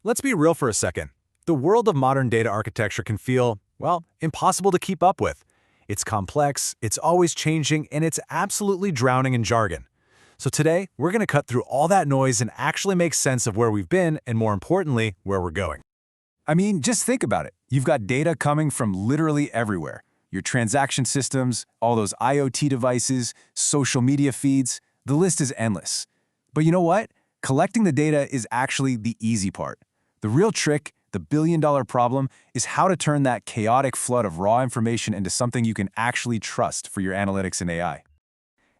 Let's be real for a second. The world of modern data architecture can feel, well, impossible to keep up with. It's complex, it's always changing, and it's absolutely drowning in jargon. So today, we're going to cut through all that noise and actually make sense of where we've been and, more importantly, where we're going. I mean, just think about it. You've got data coming from literally everywhere. Your transaction systems, all those IoT devices, social media feeds, the list is endless. But you know what? Collecting the data is actually the easy part. The real trick, the billion-dollar problem, is how to turn that chaotic flood of raw information into something you can actually trust for your analytics and AI.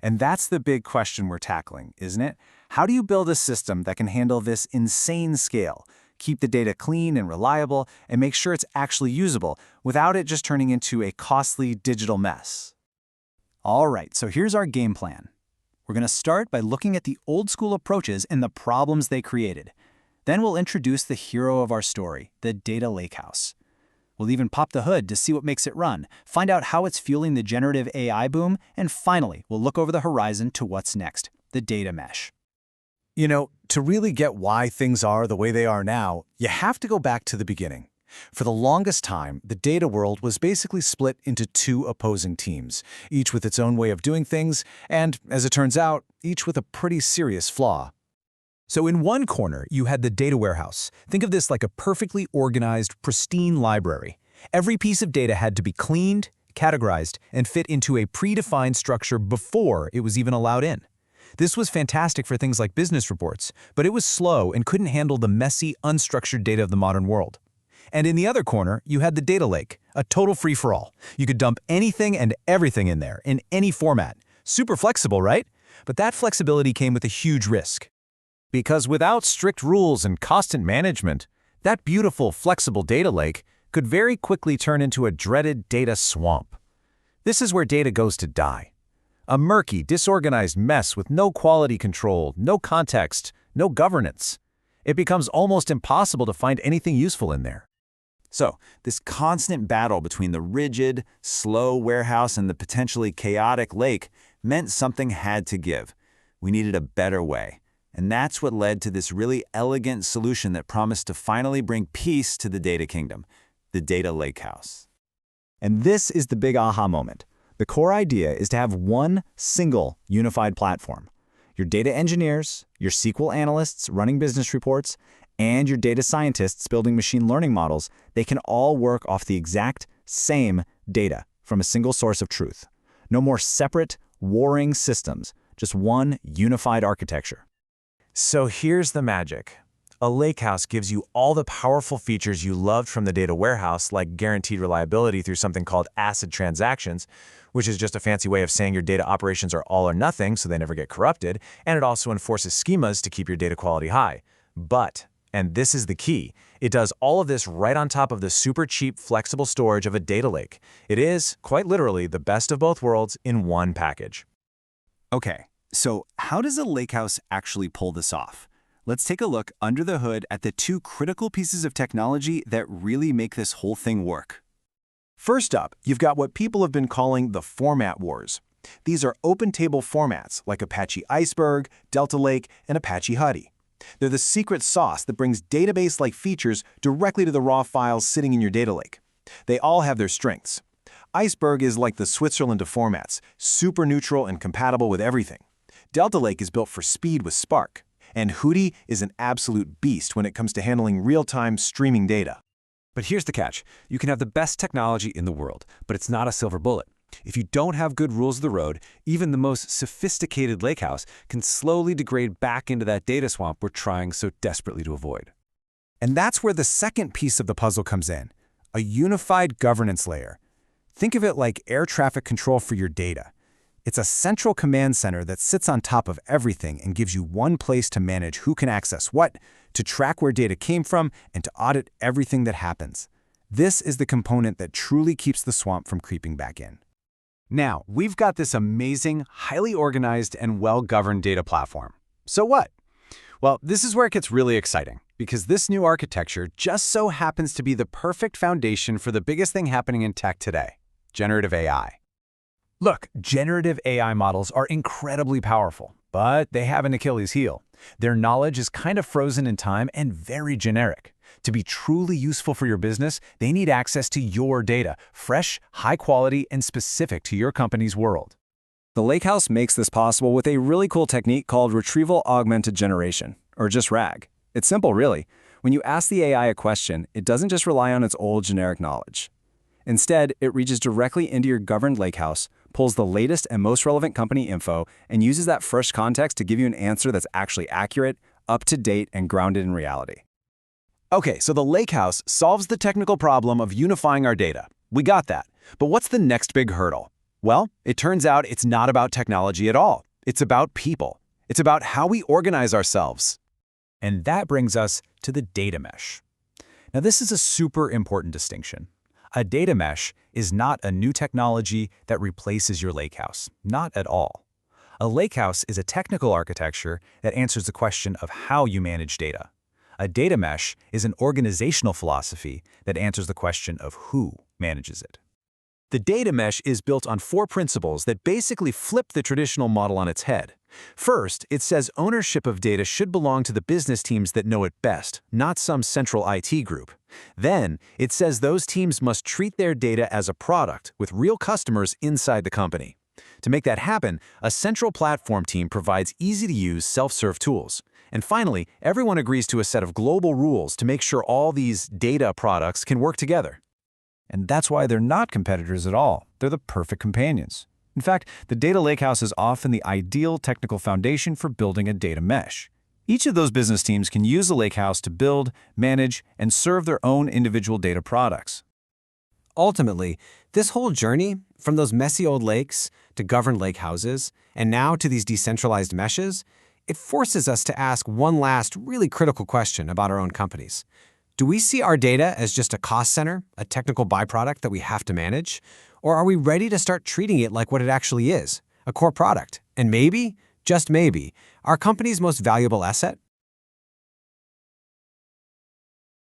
And that's the big question we're tackling, isn't it? How do you build a system that can handle this insane scale, keep the data clean and reliable, and make sure it's actually usable without it just turning into a costly digital mess? All right, so here's our game plan. We're going to start by looking at the old-school approaches and the problems they created. Then we'll introduce the hero of our story, the data lakehouse. We'll even pop the hood to see what makes it run, find out how it's fueling the generative AI boom, and finally, we'll look over the horizon to what's next, the data mesh. You know, to really get why things are the way they are now, you have to go back to the beginning. For the longest time, the data world was basically split into two opposing teams, each with its own way of doing things, and, as it turns out, each with a pretty serious flaw. So in one corner, you had the data warehouse. Think of this like a perfectly organized, pristine library. Every piece of data had to be cleaned, categorized, and fit into a predefined structure before it was even allowed in. This was fantastic for things like business reports, but it was slow and couldn't handle the messy, unstructured data of the modern world. And in the other corner, you had the data lake, a total free-for-all. You could dump anything and everything in there, in any format. Super flexible, right? But that flexibility came with a huge risk. Because without strict rules and constant management, that beautiful, flexible data lake could very quickly turn into a dreaded data swamp. This is where data goes to die. A murky, disorganized mess with no quality control, no context, no governance. It becomes almost impossible to find anything useful in there. So, this constant battle between the rigid, slow warehouse and the potentially chaotic lake meant something had to give. We needed a better way. And that's what led to this really elegant solution that promised to finally bring peace to the data kingdom, the data lakehouse. And this is the big aha moment. The core idea is to have one single unified platform. Your data engineers, your SQL analysts running business reports, and your data scientists building machine learning models, they can all work off the exact same data from a single source of truth. No more separate, warring systems, just one unified architecture. So here's the magic. A lakehouse gives you all the powerful features you loved from the data warehouse, like guaranteed reliability through something called ACID transactions, which is just a fancy way of saying your data operations are all or nothing so they never get corrupted, and it also enforces schemas to keep your data quality high. But, and this is the key, it does all of this right on top of the super cheap, flexible storage of a data lake. It is, quite literally, the best of both worlds in one package. Okay, so how does a lakehouse actually pull this off? Let's take a look under the hood at the two critical pieces of technology that really make this whole thing work. First up, you've got what people have been calling the format wars. These are open table formats like Apache Iceberg, Delta Lake, and Apache Huddy. They're the secret sauce that brings database-like features directly to the raw files sitting in your data lake. They all have their strengths. Iceberg is like the Switzerland of formats, super neutral and compatible with everything. Delta Lake is built for speed with Spark. And Huddy is an absolute beast when it comes to handling real-time streaming data. But here's the catch. You can have the best technology in the world, but it's not a silver bullet. If you don't have good rules of the road, even the most sophisticated lakehouse can slowly degrade back into that data swamp we're trying so desperately to avoid. And that's where the second piece of the puzzle comes in, a unified governance layer. Think of it like air traffic control for your data. It's a central command center that sits on top of everything and gives you one place to manage who can access what, to track where data came from, and to audit everything that happens. This is the component that truly keeps the swamp from creeping back in. Now, we've got this amazing, highly organized, and well-governed data platform. So what? Well, this is where it gets really exciting, because this new architecture just so happens to be the perfect foundation for the biggest thing happening in tech today, generative AI. Look, generative AI models are incredibly powerful, but they have an Achilles heel. Their knowledge is kind of frozen in time and very generic. To be truly useful for your business, they need access to your data, fresh, high quality, and specific to your company's world. The Lakehouse makes this possible with a really cool technique called Retrieval Augmented Generation, or just RAG. It's simple, really. When you ask the AI a question, it doesn't just rely on its old generic knowledge. Instead, it reaches directly into your governed Lakehouse, pulls the latest and most relevant company info, and uses that fresh context to give you an answer that's actually accurate, up-to-date, and grounded in reality. Okay, so the Lakehouse solves the technical problem of unifying our data. We got that. But what's the next big hurdle? Well, it turns out it's not about technology at all. It's about people. It's about how we organize ourselves. And that brings us to the data mesh. Now, this is a super important distinction. A data mesh is not a new technology that replaces your Lakehouse. Not at all. A Lakehouse is a technical architecture that answers the question of how you manage data. A data mesh is an organizational philosophy that answers the question of who manages it. The data mesh is built on 4 principles that basically flip the traditional model on its head. First, it says ownership of data should belong to the business teams that know it best, not some central IT group. Then, it says those teams must treat their data as a product with real customers inside the company. To make that happen, a central platform team provides easy-to-use self-serve tools. And finally, everyone agrees to a set of global rules to make sure all these data products can work together. And that's why they're not competitors at all. They're the perfect companions. In fact, the data lakehouse is often the ideal technical foundation for building a data mesh. Each of those business teams can use the lakehouse to build, manage, and serve their own individual data products. Ultimately, this whole journey, from those messy old lakes to governed lakehouses, and now to these decentralized meshes, it forces us to ask one last really critical question about our own companies. Do we see our data as just a cost center, a technical byproduct that we have to manage? Or are we ready to start treating it like what it actually is, a core product? And maybe, just maybe, our company's most valuable asset?